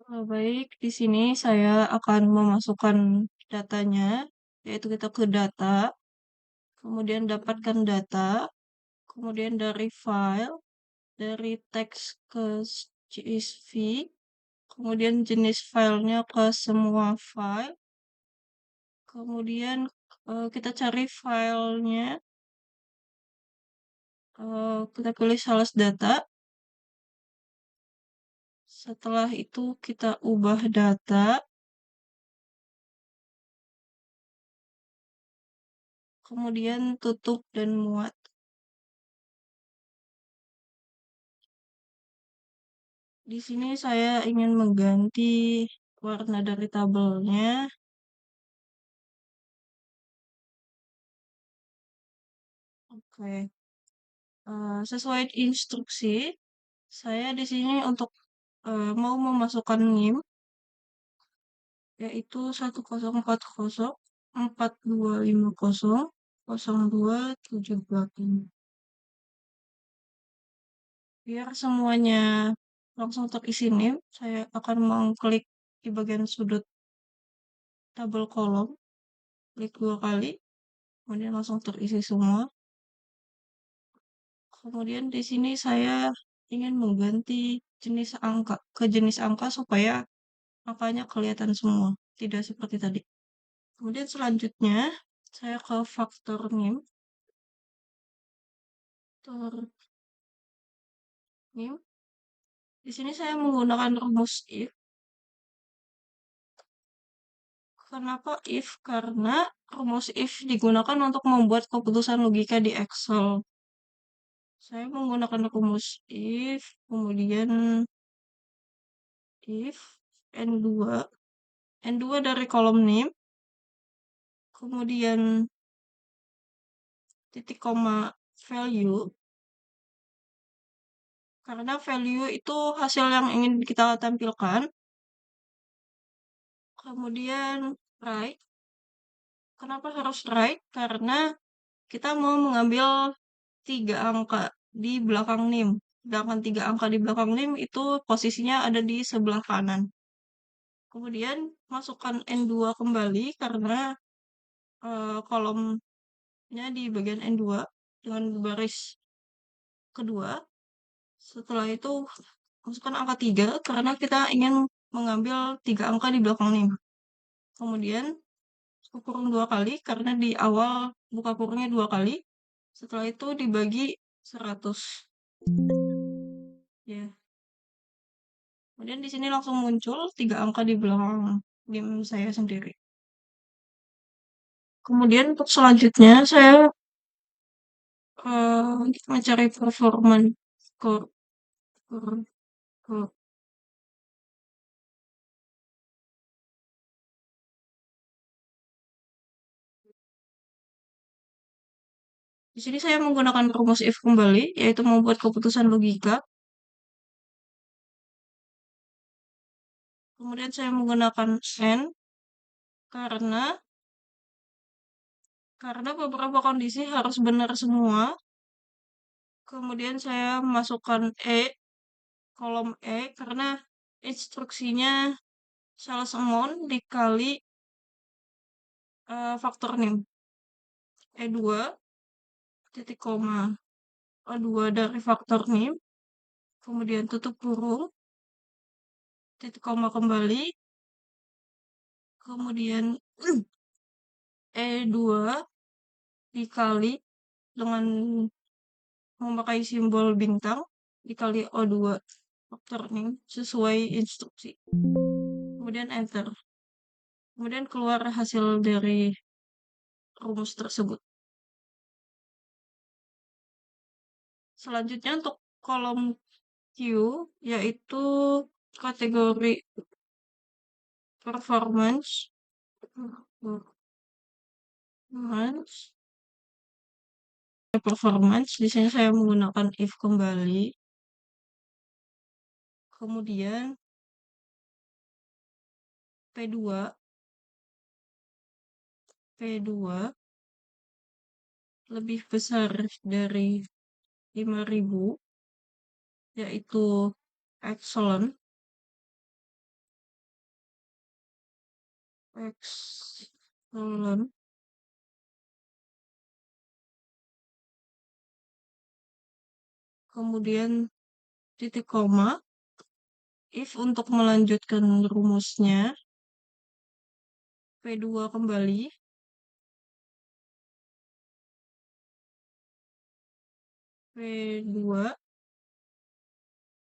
Baik, di sini saya akan memasukkan datanya, yaitu kita ke data, kemudian dapatkan data, kemudian dari file, dari teks ke CSV, kemudian jenis filenya ke semua file, kemudian kita cari filenya, kita pilih sales data, setelah itu kita ubah data, kemudian tutup dan muat. Di sini saya ingin mengganti warna dari tabelnya. Oke, sesuai instruksi, saya di sini untuk mau memasukkan NIM, yaitu 1040 4250 0278. Biar semuanya langsung terisi NIM, saya akan mengklik di bagian sudut tabel kolom, klik 2 kali, kemudian langsung terisi semua. Kemudian di sini saya ingin mengganti jenis angka ke jenis angka supaya angkanya kelihatan semua, tidak seperti tadi. Kemudian selanjutnya saya ke faktor NIM. Faktor NIM. Di sini saya menggunakan rumus if. Kenapa if? Karena rumus if digunakan untuk membuat keputusan logika di Excel. Saya menggunakan rumus if, kemudian if N2, N2 dari kolom NIM, kemudian titik koma value, karena value itu hasil yang ingin kita tampilkan, kemudian right. Kenapa harus right? Karena kita mau mengambil 3 angka di belakang NIM. Sedangkan 3 angka di belakang NIM itu posisinya ada di sebelah kanan. Kemudian masukkan N2 kembali karena kolomnya di bagian N2 dengan baris kedua. Setelah itu masukkan angka 3 karena kita ingin mengambil 3 angka di belakang NIM. Kemudian kurung 2 kali karena di awal buka kurungnya 2 kali. Setelah itu dibagi 100. Ya. Kemudian di sini langsung muncul 3 angka di belakang NIM saya sendiri. Kemudian untuk selanjutnya saya mencari performance score. Di sini saya menggunakan rumus if kembali, yaitu membuat keputusan logika. Kemudian saya menggunakan n karena beberapa kondisi harus benar semua. Kemudian saya masukkan kolom karena instruksinya sales amount dikali faktor NIM. E2 titik koma O2 dari faktor NIM, kemudian tutup kurung, titik koma kembali, kemudian E2 dikali dengan memakai simbol bintang dikali O2 faktor NIM sesuai instruksi. Kemudian enter. Kemudian keluar hasil dari rumus tersebut. Selanjutnya untuk kolom Q, yaitu kategori performance. Performance, di sini saya menggunakan if kembali. Kemudian P2 lebih besar dari 5.000, yaitu excellent. X ln, kemudian titik koma, if untuk melanjutkan rumusnya, P2 kembali, P2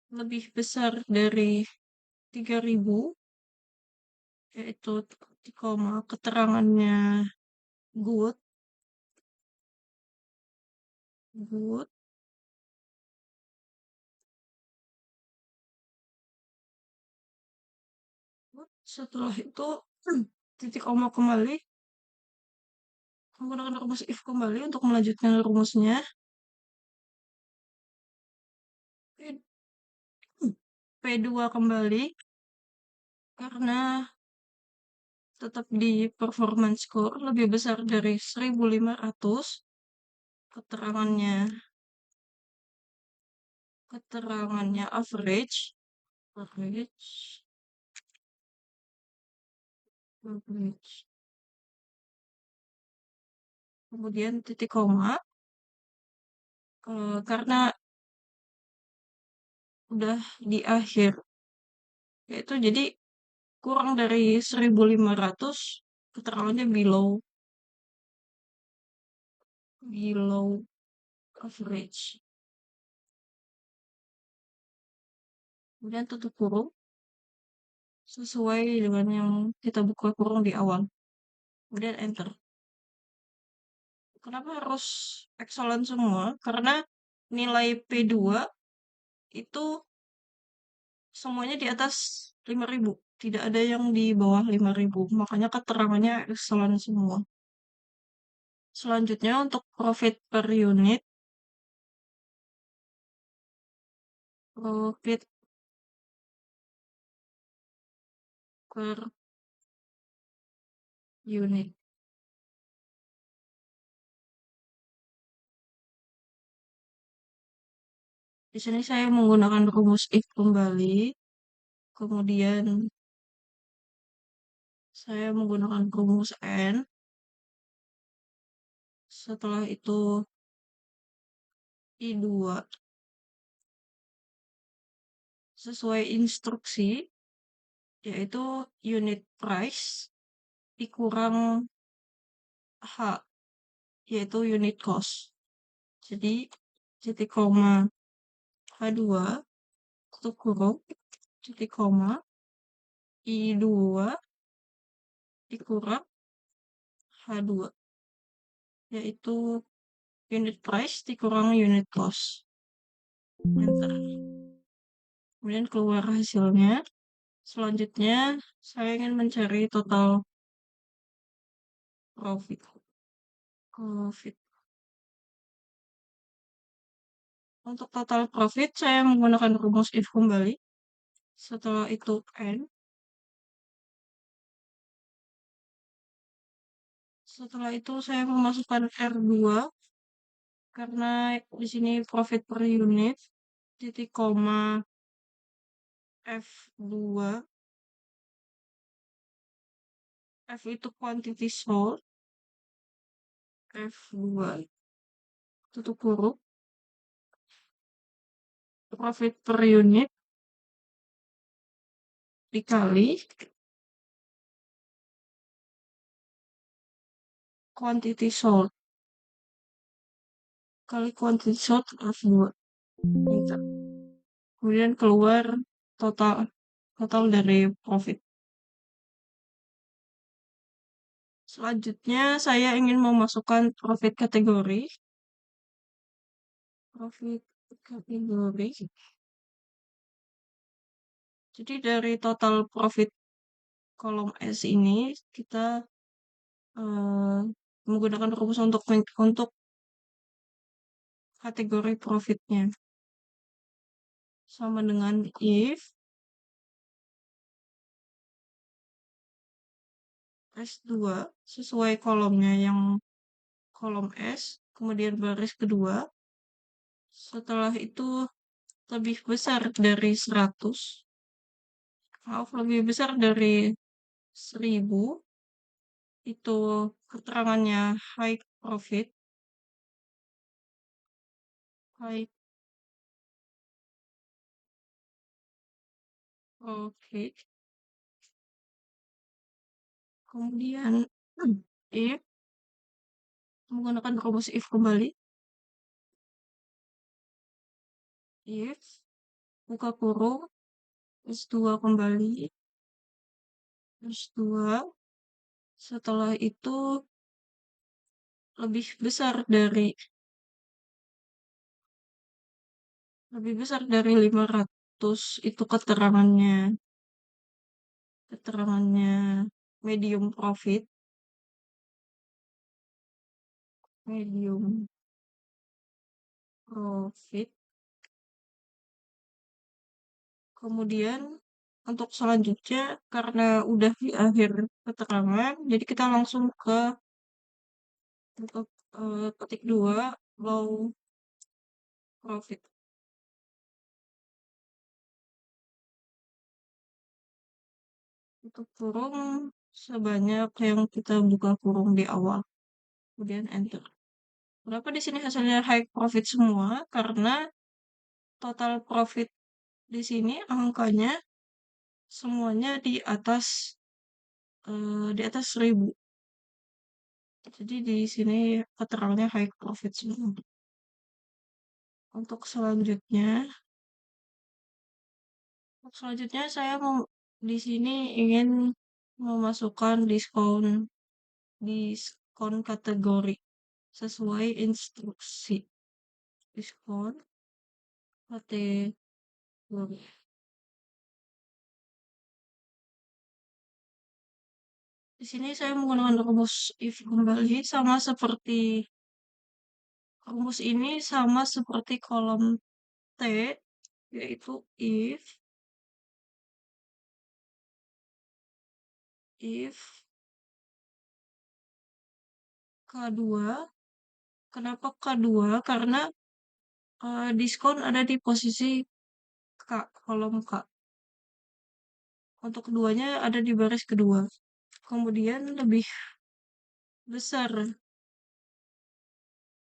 lebih besar dari 3000, yaitu titik koma, keterangannya good, good, good. Setelah itu, titik koma kembali, menggunakan rumus if kembali untuk melanjutkan rumusnya, P2 kembali, karena tetap di performance score lebih besar dari 1500, keterangannya keterangannya average, average, average, kemudian titik koma, karena udah di akhir, yaitu jadi kurang dari 1500, keterangannya below average. Kemudian tutup kurung sesuai dengan yang kita buka kurung di awal. Kemudian enter. Kenapa harus excellent semua? Karena nilai P2 itu semuanya di atas 5000. Tidak ada yang di bawah 5000. Makanya keterangannya excellent semua. Selanjutnya untuk profit per unit. Profit per unit. Di sini saya menggunakan rumus if kembali. Kemudian saya menggunakan rumus N. Setelah itu I2 sesuai instruksi, yaitu unit price dikurang H, yaitu unit cost. Jadi titik koma H2 tutup kurung, titik koma I2 dikurang H2, yaitu unit price dikurang unit cost. Enter. Kemudian keluar hasilnya. Selanjutnya, saya ingin mencari total profit. Profit. Untuk total profit, saya menggunakan rumus if kembali. Setelah itu N. Setelah itu saya memasukkan R2 karena di sini profit per unit, titik koma F2. F itu quantity sold, F2 tutup kurung, profit per unit dikali quantity sold kali quantity sold F2. Enter. Kemudian keluar total total dari profit. Selanjutnya saya ingin memasukkan profit kategori. Profit kategori. Jadi dari total profit kolom S ini kita menggunakan rumus untuk kategori profitnya. Sama dengan if S2 sesuai kolomnya yang kolom S, kemudian baris kedua. Setelah itu lebih besar dari 100. Maaf, lebih besar dari 1000. itu keterangannya high profit, high profit, kemudian if menggunakan rumus if kembali, if buka kurung S2 kembali, S2 setelah itu lebih besar dari lebih besar dari 500 itu keterangannya medium profit, medium profit. Kemudian untuk selanjutnya karena udah di akhir keterangan, jadi kita langsung ke untuk ketik 2 low profit. Untuk kurung sebanyak yang kita buka kurung di awal. Kemudian enter. Berapa di sini hasilnya high profit semua karena total profit di sini angkanya semuanya di atas 1000. Jadi di sini keterangannya high profit semua. Untuk selanjutnya, saya mau di sini ingin memasukkan diskon kategori sesuai instruksi. Diskon kategori. Di sini saya menggunakan rumus if kembali rumus ini sama seperti kolom T, yaitu if K2. Kenapa K2? Karena diskon ada di posisi K, kolom K. Untuk keduanya ada di baris kedua. Kemudian lebih besar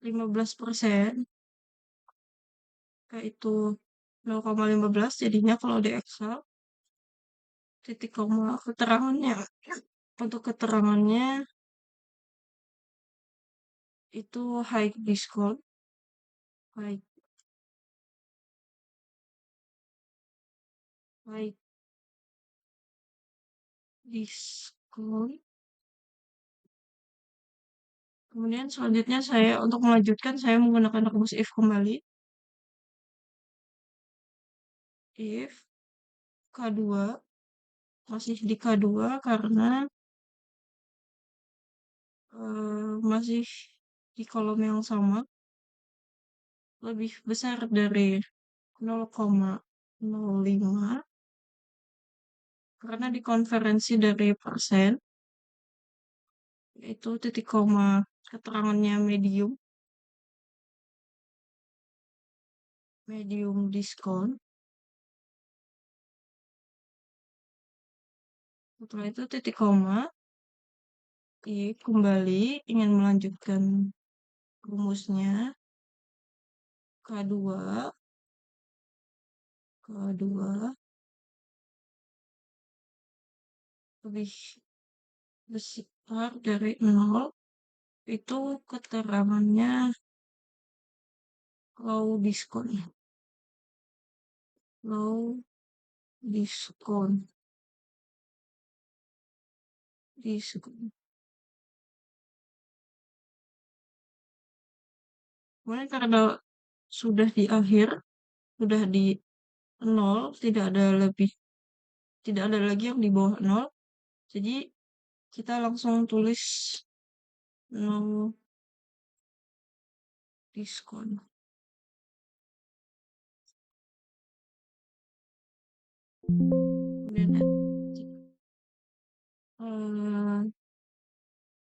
15%, yaitu 0,15 jadinya kalau di Excel. Titik koma keterangannya. Untuk keterangannya itu high diskon, high, high diskon. Kemudian selanjutnya untuk melanjutkan saya menggunakan rumus if kembali. If K2 masih di K2 karena masih di kolom yang sama, lebih besar dari 0,05 karena dikonferensi dari persen, yaitu titik koma keterangannya medium diskon. Setelah itu titik koma, kembali ingin melanjutkan rumusnya K2 lebih besar dari 0, itu keterangannya low diskon. Low diskon. Kemudian karena sudah di akhir, sudah di 0, tidak ada lagi yang di bawah 0. Jadi kita langsung tulis no diskon. Kemudian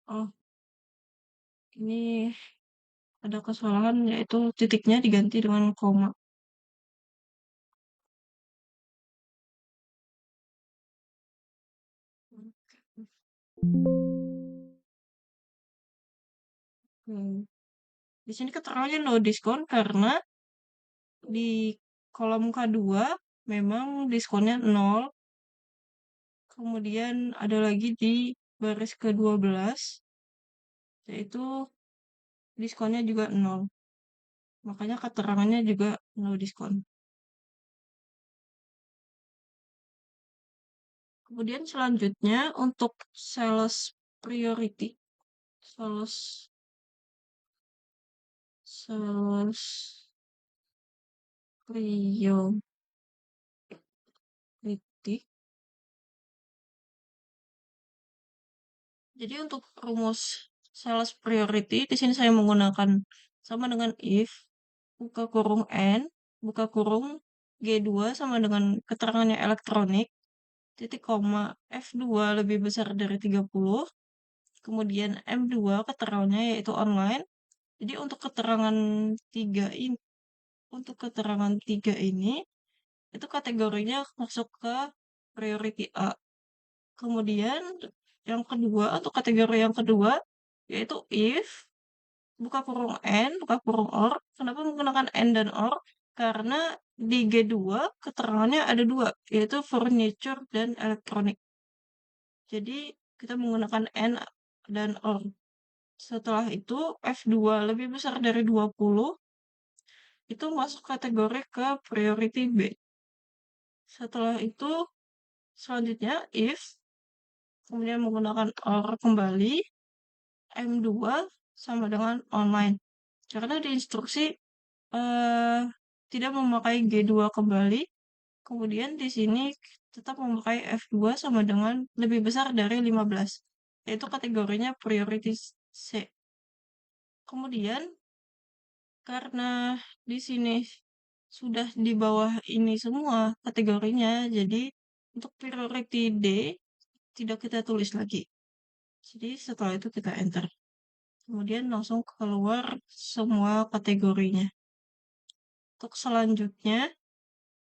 oh ini ada kesalahan yaitu titiknya diganti dengan koma. Hmm. Di sini keterangannya no diskon karena di kolom K2 memang diskonnya 0. Kemudian ada lagi di baris ke-12 yaitu diskonnya juga 0. Makanya keterangannya juga no diskon. Kemudian selanjutnya untuk sales priority. Sales sales priority. Jadi untuk rumus sales priority di sini saya menggunakan sama dengan if buka kurung n buka kurung G2 sama dengan keterangannya elektronik titik koma F2 lebih besar dari 30, kemudian M2 keterangannya yaitu online. Jadi untuk keterangan tiga ini itu kategorinya masuk ke priority A. Kemudian yang kedua untuk kategori yang kedua yaitu if buka kurung n buka kurung or. Kenapa menggunakan n dan or? Karena di G2 keterangannya ada dua, yaitu furniture dan elektronik. Jadi kita menggunakan n dan or. Setelah itu F2 lebih besar dari 20 itu masuk kategori ke priority B. Setelah itu selanjutnya if kemudian menggunakan or kembali M2 sama dengan online. Karena di instruksi eh, tidak memakai G2 kembali, kemudian di sini tetap memakai F2 sama dengan lebih besar dari 15, yaitu kategorinya priority C. Kemudian karena di sini sudah di bawah ini semua kategorinya, jadi untuk priority D tidak kita tulis lagi. Jadi setelah itu kita enter. Kemudian langsung keluar semua kategorinya.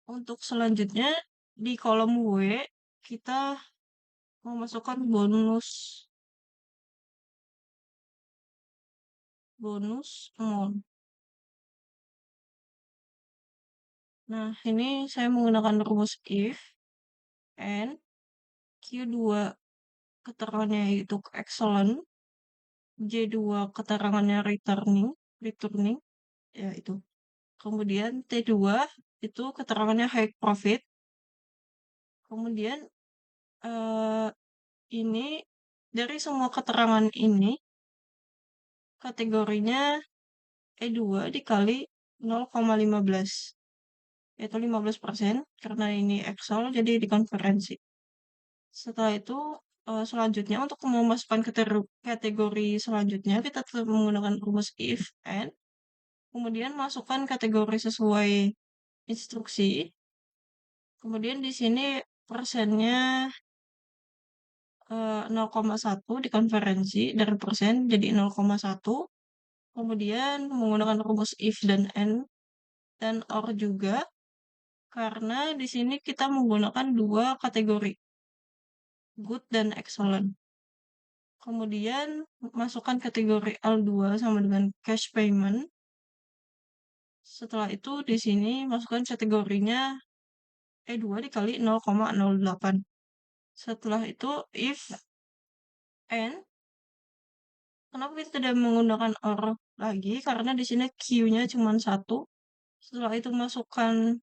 Untuk selanjutnya di kolom W kita memasukkan bonus amount. Nah, ini saya menggunakan rumus if and Q2 keterangannya itu excellent, J2 keterangannya returning, ya itu. Kemudian T2 itu keterangannya high profit. Kemudian eh, ini dari semua keterangan ini kategorinya E2 dikali 0,15 yaitu 15% karena ini Excel jadi dikonferensi. Setelah itu selanjutnya untuk memasukkan kategori selanjutnya kita tetap menggunakan rumus if and kemudian masukkan kategori sesuai instruksi. Kemudian di sini persennya 0,1 dikonferensi dari persen jadi 0,1. Kemudian menggunakan rumus if dan and dan or juga karena di sini kita menggunakan dua kategori good dan excellent. Kemudian masukkan kategori L2 sama dengan cash payment. Setelah itu di sini masukkan kategorinya E2 dikali 0,08. Setelah itu if and kenapa kita tidak menggunakan or lagi? Karena di sini Q-nya cuma satu. Setelah itu masukkan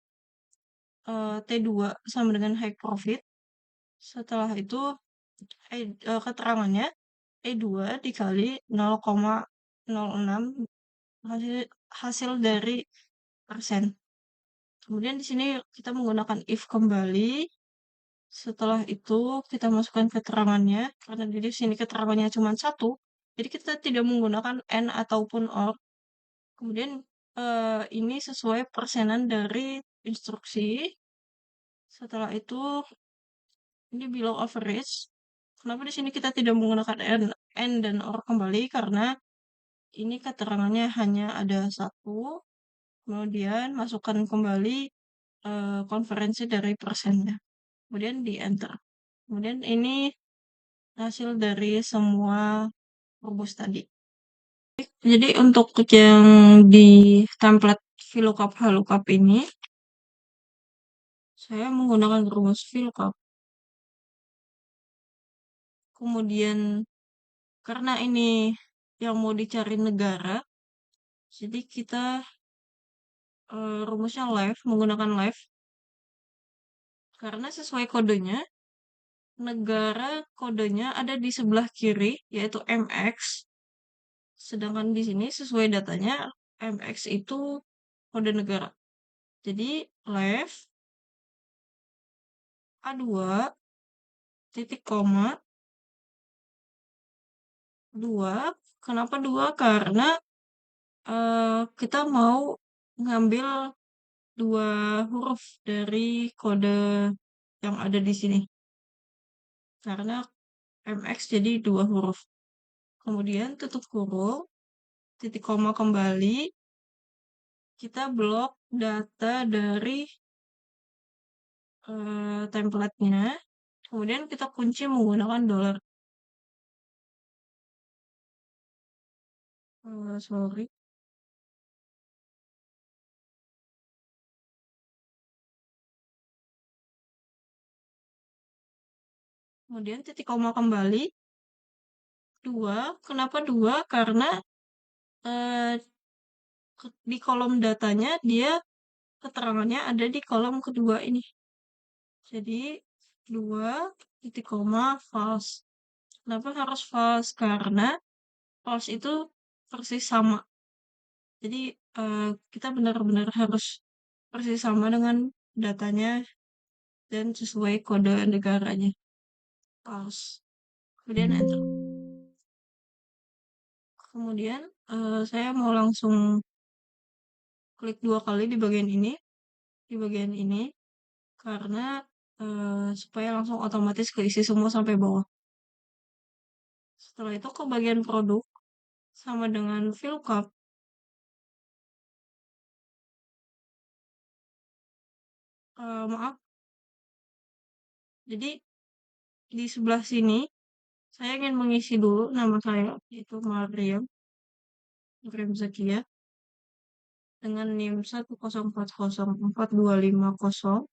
T2 sama dengan high profit. Setelah itu keterangannya E2 dikali 0,06 hasil, hasil dari persen. Kemudian di sini kita menggunakan if kembali. Setelah itu kita masukkan keterangannya karena di sini keterangannya cuma satu. Jadi kita tidak menggunakan n ataupun or. Kemudian ini sesuai persenan dari instruksi. Setelah itu ini below average. Kenapa di sini kita tidak menggunakan n dan or kembali? Karena ini keterangannya hanya ada satu. Kemudian masukkan kembali konferensi dari persennya. Kemudian di enter. Kemudian ini hasil dari semua rumus tadi. Jadi untuk yang di template VLOOKUP HLOOKUP ini, saya menggunakan rumus VLOOKUP. Kemudian karena ini yang mau dicari negara, jadi kita rumusnya live, menggunakan live. Karena sesuai kodenya, negara kodenya ada di sebelah kiri, yaitu MX. Sedangkan di sini sesuai datanya, MX itu kode negara. Jadi live A2 titik koma 2. Kenapa 2? Karena kita mau ngambil 2 huruf dari kode yang ada di sini. Karena MX jadi 2 huruf. Kemudian tutup kurung, titik koma kembali, kita blok data dari templatenya. Kemudian kita kunci menggunakan dollar. Sorry. Kemudian titik koma kembali 2. Kenapa 2? Karena eh, di kolom datanya dia keterangannya ada di kolom kedua ini. Jadi 2 titik koma false. Kenapa harus false? Karena false itu persis sama. Jadi kita benar-benar harus persis sama dengan datanya dan sesuai kode negaranya. False. Kemudian enter. Kemudian saya mau langsung klik 2 kali di bagian ini, karena supaya langsung otomatis keisi semua sampai bawah. Setelah itu ke bagian produk, sama dengan VLOOKUP. Maaf, jadi di sebelah sini saya ingin mengisi dulu nama saya, yaitu Mariam Zakia, dengan NIM 104042500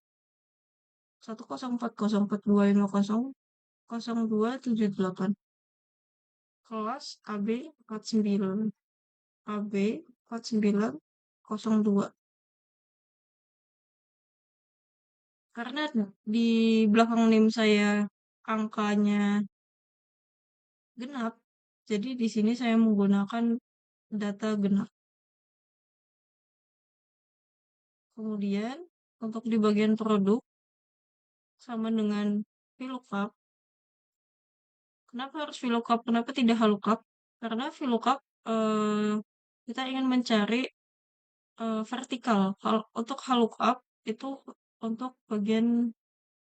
104042500 kelas AB4902. Karena di belakang NIM saya angkanya genap, jadi di sini saya menggunakan data genap. Kemudian untuk di bagian produk sama dengan VLOOKUP. Kenapa harus VLOOKUP? Kenapa tidak HLOOKUP? Karena VLOOKUP kita ingin mencari vertikal. Untuk HLOOKUP itu untuk bagian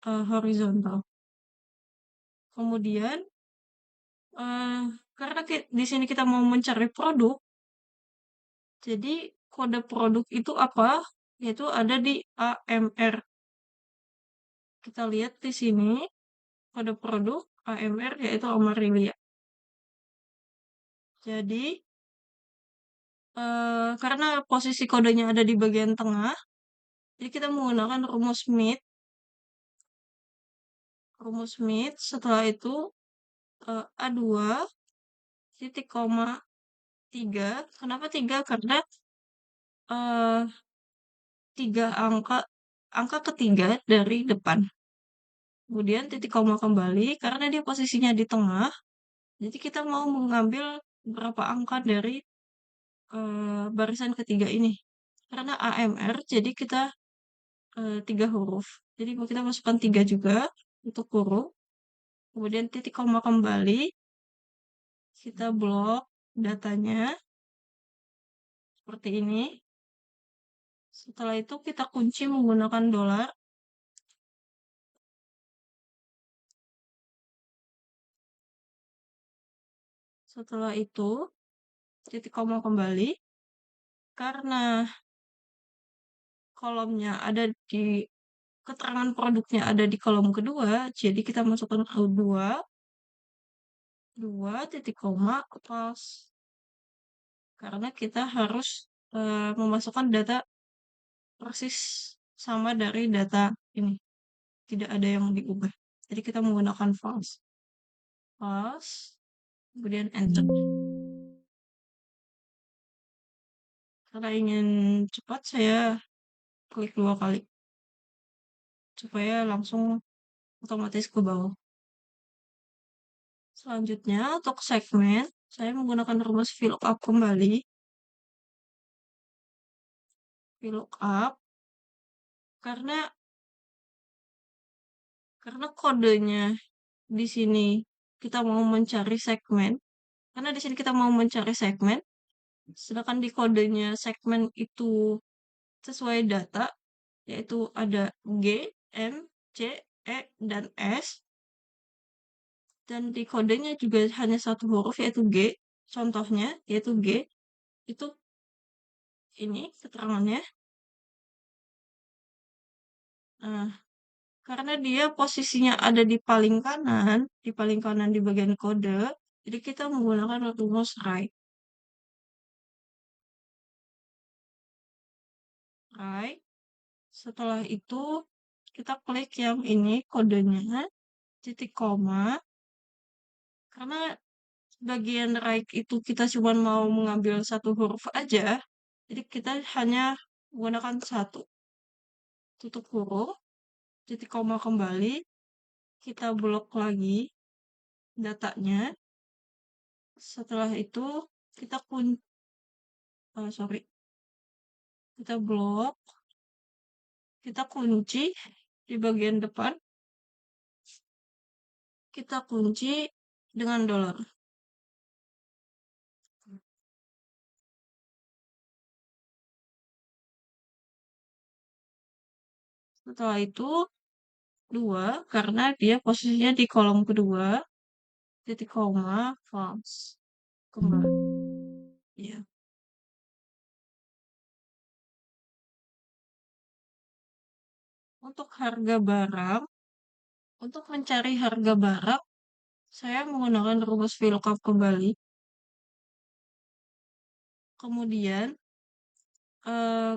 horizontal. Kemudian karena di sini kita mau mencari produk, jadi kode produk itu apa? Yaitu ada di AMR. Kita lihat di sini kode produk AMR yaitu Amarelia. Jadi karena posisi kodenya ada di bagian tengah, jadi kita menggunakan rumus Smith. Setelah itu A2 titik koma 3. Kenapa 3? Karena 3 angka ketiga dari depan. Kemudian titik koma kembali karena dia posisinya di tengah. Jadi kita mau mengambil berapa angka dari barisan ketiga ini. Karena AMR jadi kita 3 huruf. Jadi kita masukkan 3 juga untuk huruf. Kemudian titik koma kembali. Kita blok datanya seperti ini. Setelah itu kita kunci menggunakan dollar. Setelah itu titik koma kembali. Karena kolomnya ada di keterangan produknya ada di kolom kedua, jadi kita masukkan A2 2 titik koma pas. karena kita harus memasukkan data persis sama dari data ini. Tidak ada yang diubah. Jadi kita menggunakan false. False, kemudian enter. Karena ingin cepat, saya klik 2 kali supaya langsung otomatis ke bawah. Selanjutnya untuk segmen, saya menggunakan rumus VLOOKUP kembali. VLOOKUP karena kodenya di sini kita mau mencari segmen. Karena di sini kita mau mencari segmen, sedangkan di kodenya segmen itu sesuai data, yaitu ada G, M, C, E, dan S. Dan di kodenya juga hanya satu huruf, yaitu G. Contohnya, yaitu G. Itu ini keterangannya. Nah, karena dia posisinya ada di paling kanan di bagian kode, jadi kita menggunakan rumus right. Right. Setelah itu, kita klik yang ini kodenya, titik koma. Karena bagian right itu kita cuma mau mengambil satu huruf aja, jadi kita hanya menggunakan satu. Tutup huruf, titik koma kembali, kita blok lagi datanya. Setelah itu kita kita blok, kita kunci di bagian depan, kita kunci dengan $. Setelah itu 2 karena dia posisinya di kolom kedua, titik koma false kembali. Ya. Untuk harga barang, untuk mencari harga barang, saya menggunakan rumus VLOOKUP kembali. Kemudian,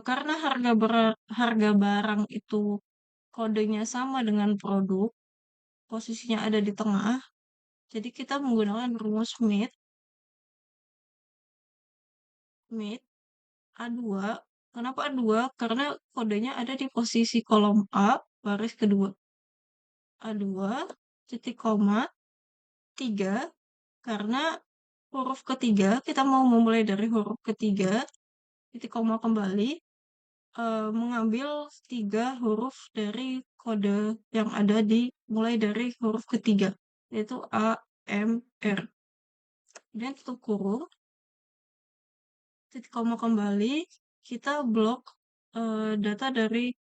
karena harga barang itu kodenya sama dengan produk, posisinya ada di tengah, jadi kita menggunakan rumus MIT A2. Kenapa A2? Karena kodenya ada di posisi kolom A, baris kedua. A2, titik koma, 3, karena huruf ketiga, kita mau memulai dari huruf ketiga, titik koma kembali, mengambil 3 huruf dari kode yang ada mulai dari huruf ketiga, yaitu A, M, R. Kemudian tutup kurung, titik koma kembali, kita blok data dari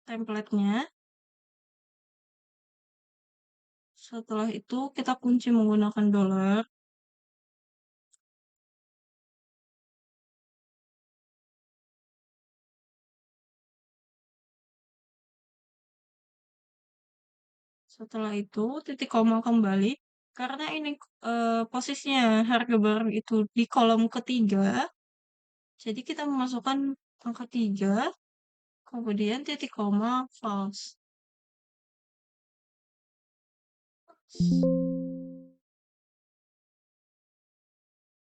template-nya. Setelah itu kita kunci menggunakan $. Setelah itu titik koma kembali. Karena ini posisinya harga barang itu di kolom ketiga, jadi kita memasukkan angka 3, kemudian titik koma false.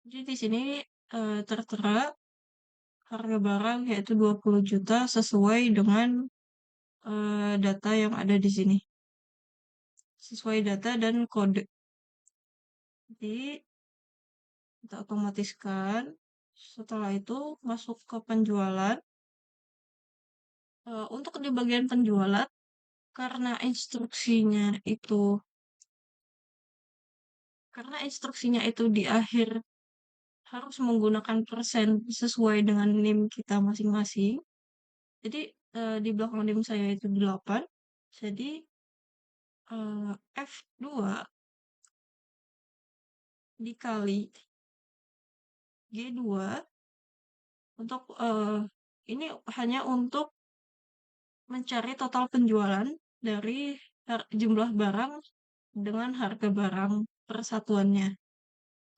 Jadi di sini tertera harga barang yaitu 20 juta sesuai dengan data yang ada di sini. Sesuai data dan kode. Jadi kita otomatiskan. Setelah itu masuk ke penjualan. Untuk di bagian penjualan, karena instruksinya itu di akhir harus menggunakan persen sesuai dengan NIM kita masing-masing. Jadi di belakang NIM saya itu 8. Jadi F2 dikali G2 untuk ini hanya untuk mencari total penjualan dari jumlah barang dengan harga barang persatuannya.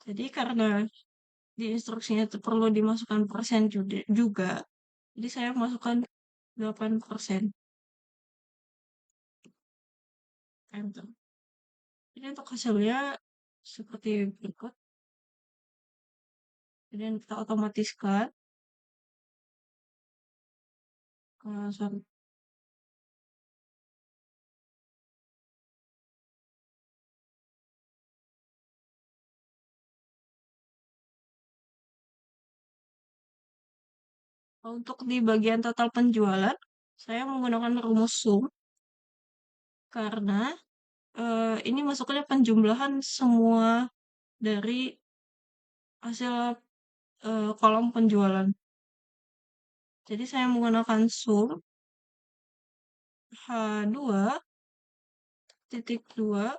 Jadi karena di instruksinya itu perlu dimasukkan persen juga. Jadi saya masukkan 8%. Enter. Jadi untuk hasilnya seperti berikut. Jadi kita otomatiskan. Sorry. Untuk di bagian total penjualan, saya menggunakan rumus sum karena ini masuknya penjumlahan semua dari hasil kolom penjualan. Jadi saya menggunakan sum H2 titik 2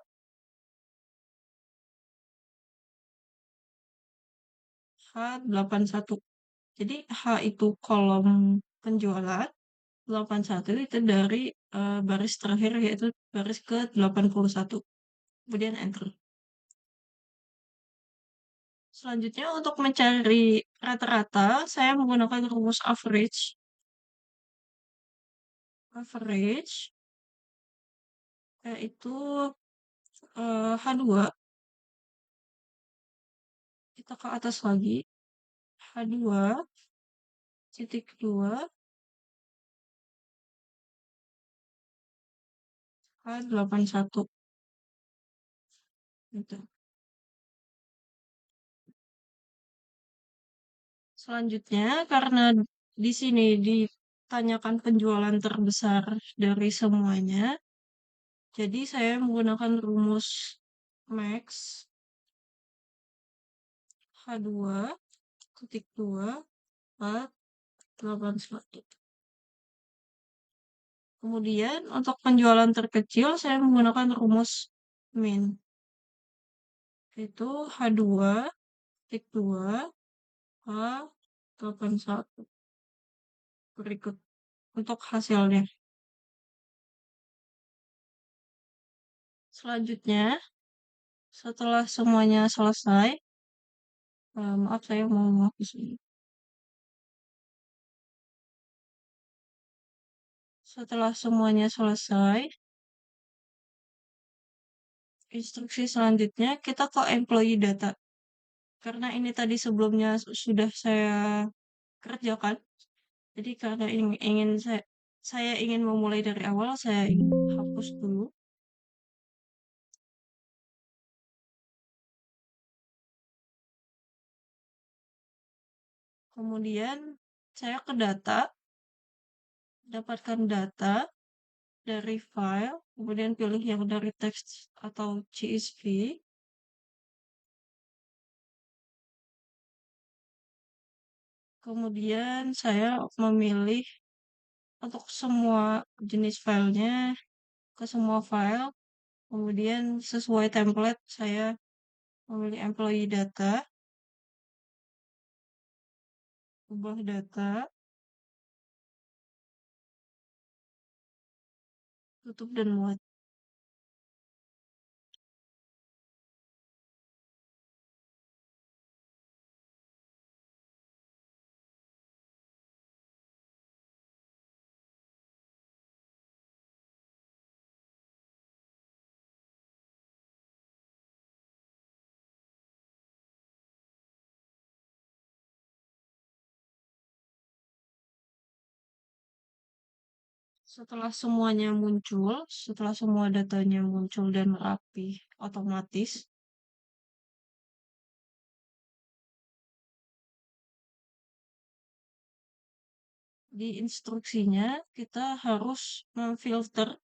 H81. Jadi H itu kolom penjualan, 81 itu dari baris terakhir yaitu baris ke 81. Kemudian enter. Selanjutnya untuk mencari rata-rata, saya menggunakan rumus average. Average yaitu H2, kita ke atas lagi, H2 titik 2 H81 gitu. Selanjutnya karena di sini ditanyakan penjualan terbesar dari semuanya, jadi saya menggunakan rumus max H2 titik 2 H81. Kemudian untuk penjualan terkecil saya menggunakan rumus min, itu H2 titik 2 H81. Berikut untuk hasilnya. Selanjutnya, setelah semuanya selesai, maaf saya mau menghapus ini. Setelah semuanya selesai, instruksi selanjutnya kita ke employee data. Karena ini tadi sebelumnya sudah saya kerjakan, jadi karena ingin saya ingin memulai dari awal, saya hapus dulu. Kemudian saya ke data, dapatkan data dari file, kemudian pilih yang dari teks atau CSV. Kemudian saya memilih untuk semua jenis filenya ke semua file. Kemudian sesuai template saya memilih employee data, ubah data, tutup dan muat. Setelah semuanya muncul, setelah semua datanya muncul dan rapi, otomatis di instruksinya kita harus memfilter,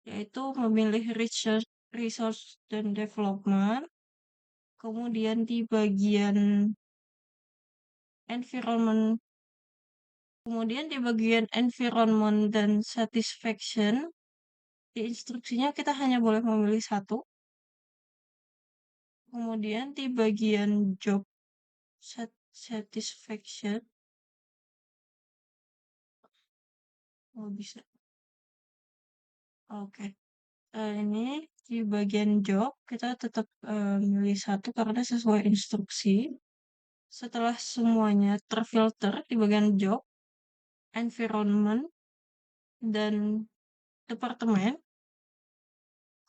yaitu memilih resource dan development. Kemudian di bagian environment, kemudian di bagian environment dan satisfaction, di instruksinya kita hanya boleh memilih satu. Kemudian di bagian job satisfaction, oh bisa. Oke. Ini di bagian job kita tetap milih satu karena sesuai instruksi. Setelah semuanya terfilter di bagian job, environment, dan departemen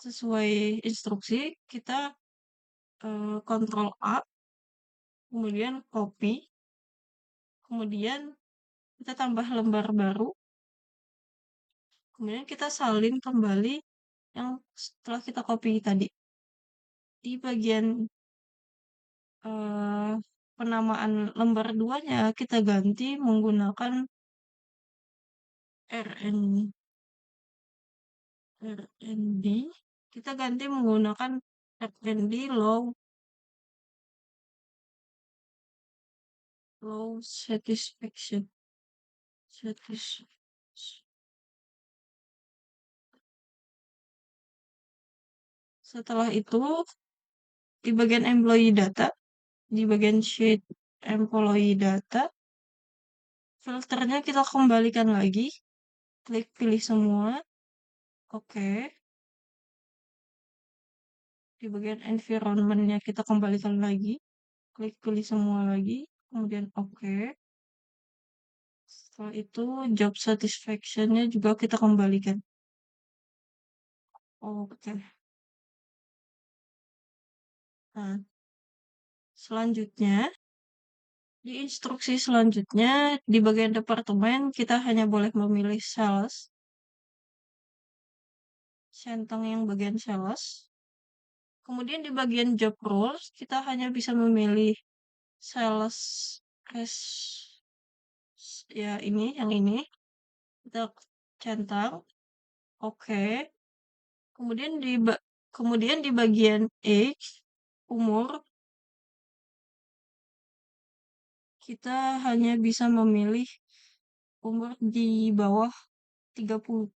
sesuai instruksi, kita kontrol A, kemudian copy, kemudian kita tambah lembar baru, kemudian kita salin kembali yang setelah kita copy tadi. Di bagian eh, penamaan lembar 2-nya kita ganti menggunakan RND. Kita ganti menggunakan RND low satisfaction. Setelah itu di bagian employee data, di bagian sheet employee data, filternya kita kembalikan lagi, klik pilih semua, oke. Di bagian environment-nya kita kembalikan lagi, klik pilih semua lagi, kemudian oke. Setelah itu job satisfaction-nya juga kita kembalikan. Oke. Nah, selanjutnya, di instruksi selanjutnya, di bagian departemen, kita hanya boleh memilih sales, centang yang bagian sales. Kemudian di bagian job roles, kita hanya bisa memilih sales as ya ini, yang ini. Kita centang, oke. Kemudian di bagian age, umur, kita hanya bisa memilih umur di bawah 30.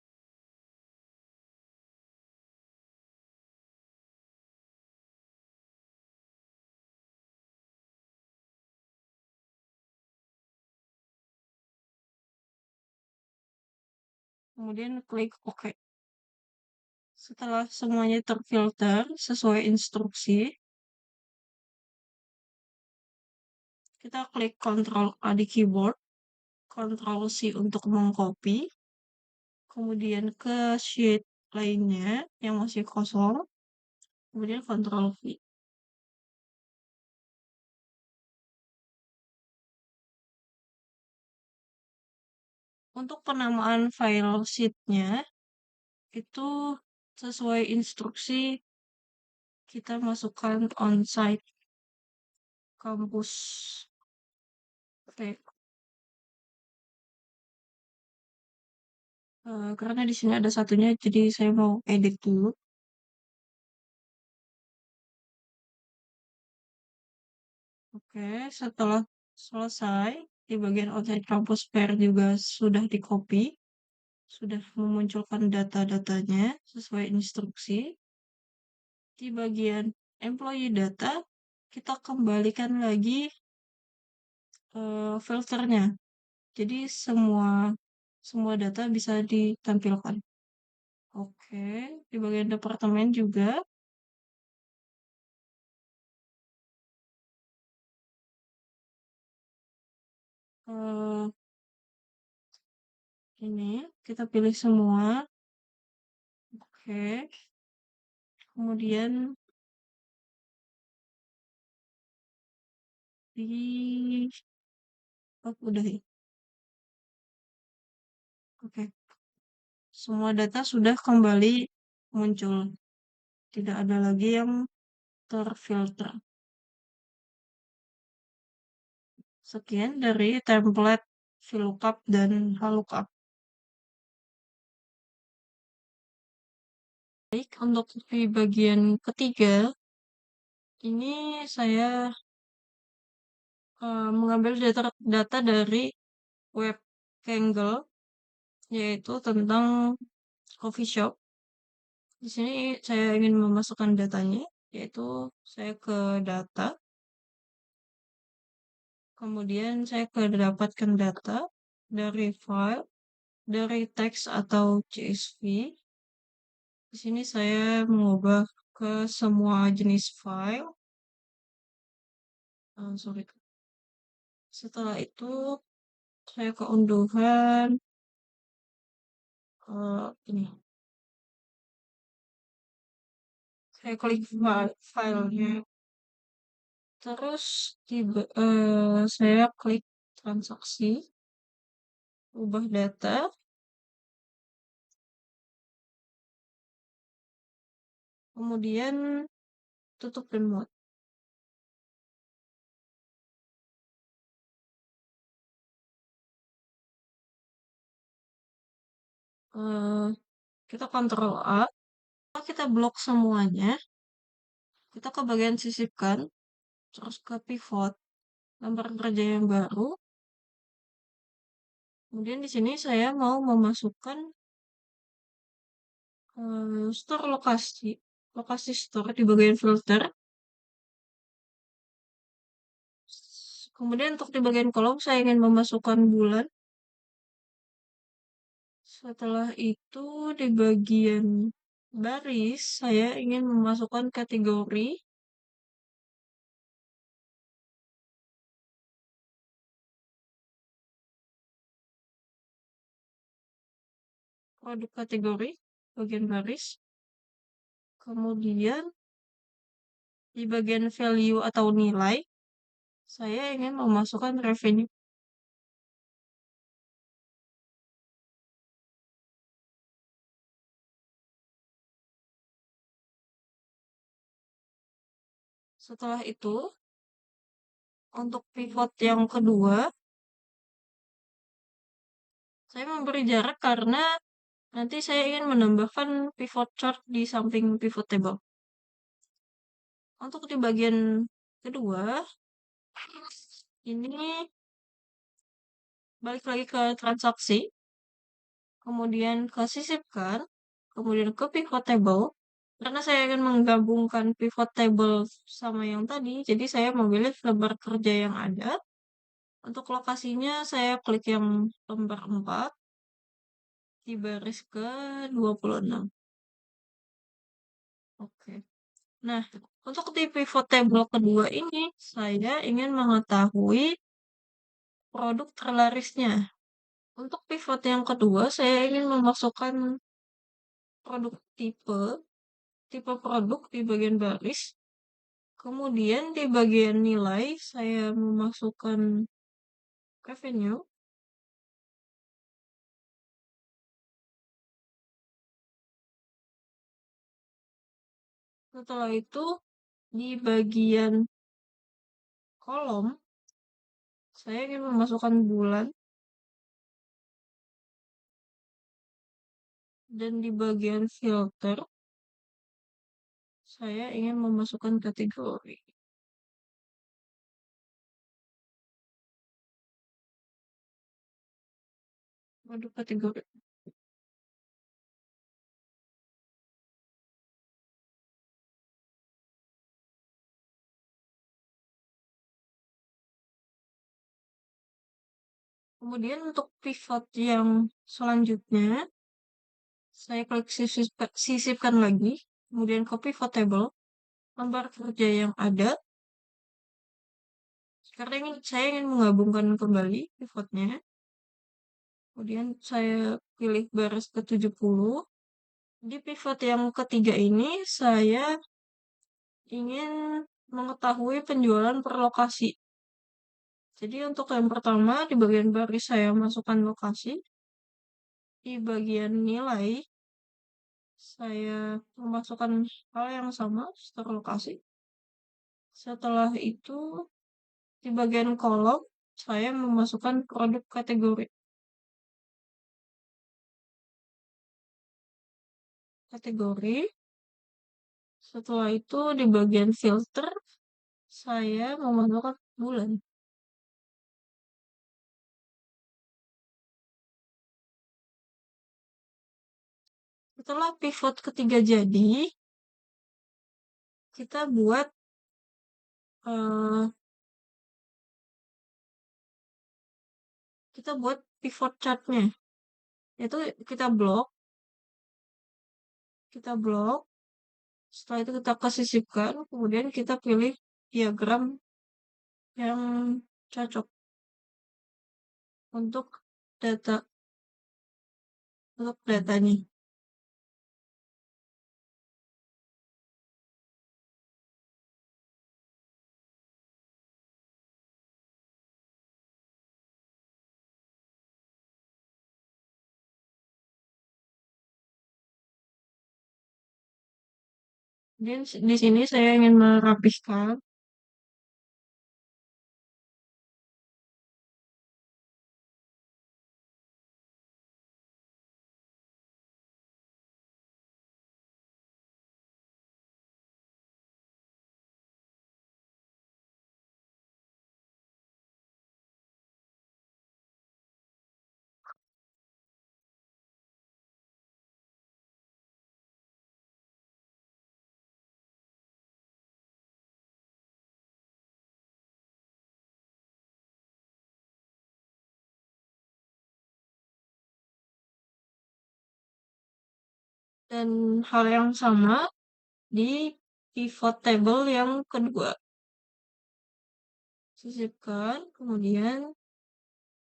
Kemudian klik OK. Setelah semuanya terfilter sesuai instruksi, kita klik Ctrl A di keyboard, Ctrl C untuk mengcopy, kemudian ke sheet lainnya yang masih kosong, kemudian Ctrl V. Untuk penamaan file sheet-nya, itu sesuai instruksi kita masukkan onsite kampus. Oke. Karena di sini ada satunya, jadi saya mau edit dulu. Oke, setelah selesai, di bagian onsite campus pair juga sudah di copy, sudah memunculkan data-datanya sesuai instruksi. Di bagian employee data, kita kembalikan lagi filternya. Jadi semua semua data bisa ditampilkan. Oke, di bagian departemen juga eh, ini kita pilih semua. Oke, kemudian di udah ya. Oke, semua data sudah kembali muncul. Tidak ada lagi yang terfilter. Sekian dari template VLOOKUP dan HLOOKUP. Baik, untuk di bagian ketiga, ini saya mengambil data dari web Kangol, yaitu tentang coffee shop. Di sini saya ingin memasukkan datanya, yaitu saya ke data, kemudian saya ke dapatkan data dari file, dari teks atau CSV. Di sini saya mengubah ke semua jenis file. Sorry. Setelah itu saya ke unduhan, ini saya klik filenya, terus saya klik transaksi, ubah data, kemudian tutup remote. Eh, kita Ctrl A, kita blok semuanya, kita ke bagian sisipkan, terus ke pivot, lembar kerja yang baru. Kemudian di sini saya mau memasukkan store lokasi, lokasi store di bagian filter. Kemudian untuk di bagian kolom saya ingin memasukkan bulan. Setelah itu di bagian baris saya ingin memasukkan kategori. Produk kategori, bagian baris. Kemudian di bagian value atau nilai, saya ingin memasukkan revenue. Setelah itu, untuk pivot yang kedua, saya memberi jarak karena nanti saya ingin menambahkan pivot chart di samping pivot table. Untuk di bagian kedua, ini balik lagi ke transaksi, kemudian ke sisipkan, kemudian ke pivot table. Karena saya ingin menggabungkan pivot table sama yang tadi, jadi saya memilih lembar kerja yang ada. Untuk lokasinya saya klik yang lembar 4 di baris ke 26. Oke. Nah, untuk di pivot table kedua ini, saya ingin mengetahui produk terlarisnya. Untuk pivot yang kedua, saya ingin memasukkan produk tipe produk di bagian baris. Kemudian di bagian nilai, saya memasukkan revenue. Setelah itu, di bagian kolom, saya ingin memasukkan bulan. Dan di bagian filter, saya ingin memasukkan kategori. Produk kategori. Kemudian untuk pivot yang selanjutnya, saya klik sisipkan lagi, kemudian ke pivot table, lembar kerja yang ada. Karena saya ingin menggabungkan kembali pivotnya. Kemudian saya pilih baris ke 70. Di pivot yang ketiga ini, saya ingin mengetahui penjualan per lokasi. Jadi untuk yang pertama, di bagian baris saya masukkan lokasi. Di bagian nilai, saya memasukkan hal yang sama, store lokasi. Setelah itu, di bagian kolom, saya memasukkan produk kategori. Kategori. Setelah itu, di bagian filter, saya memasukkan bulan. Setelah pivot ketiga jadi, kita buat pivot chartnya. Itu kita blok. Setelah itu kita kesisipkan, kemudian kita pilih diagram yang cocok. untuk data untuk datanya. Jadi di sini saya ingin merapihkan dan hal yang sama di pivot table yang kedua. Sisipkan, kemudian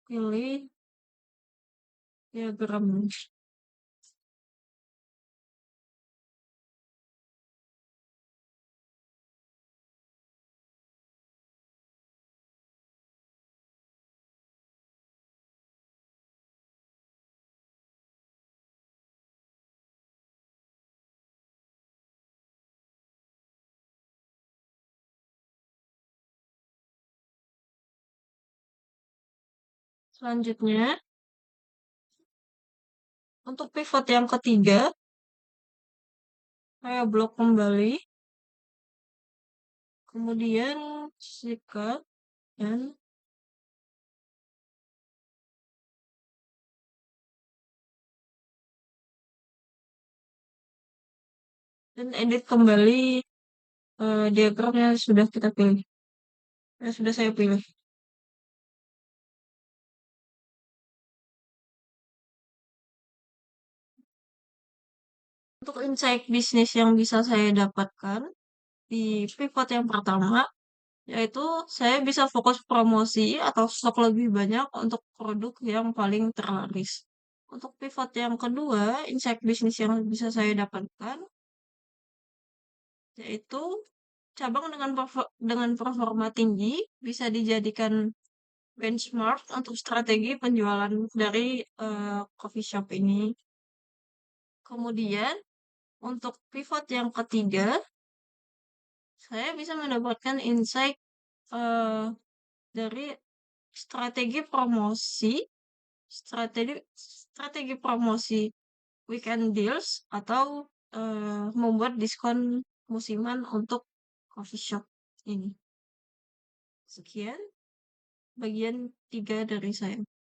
pilih diagram. Selanjutnya, untuk pivot yang ketiga, saya blok kembali, kemudian sikat dan edit kembali diagram yang sudah kita pilih, yang sudah saya pilih. Untuk insight bisnis yang bisa saya dapatkan di pivot yang pertama, yaitu saya bisa fokus promosi atau stok lebih banyak untuk produk yang paling terlaris. Untuk pivot yang kedua, insight bisnis yang bisa saya dapatkan, yaitu cabang dengan performa tinggi bisa dijadikan benchmark untuk strategi penjualan dari coffee shop ini. Kemudian, untuk pivot yang ketiga, saya bisa mendapatkan insight eh, dari strategi promosi, strategi strategi promosi weekend deals atau membuat diskon musiman untuk coffee shop ini. Sekian bagian 3 dari saya.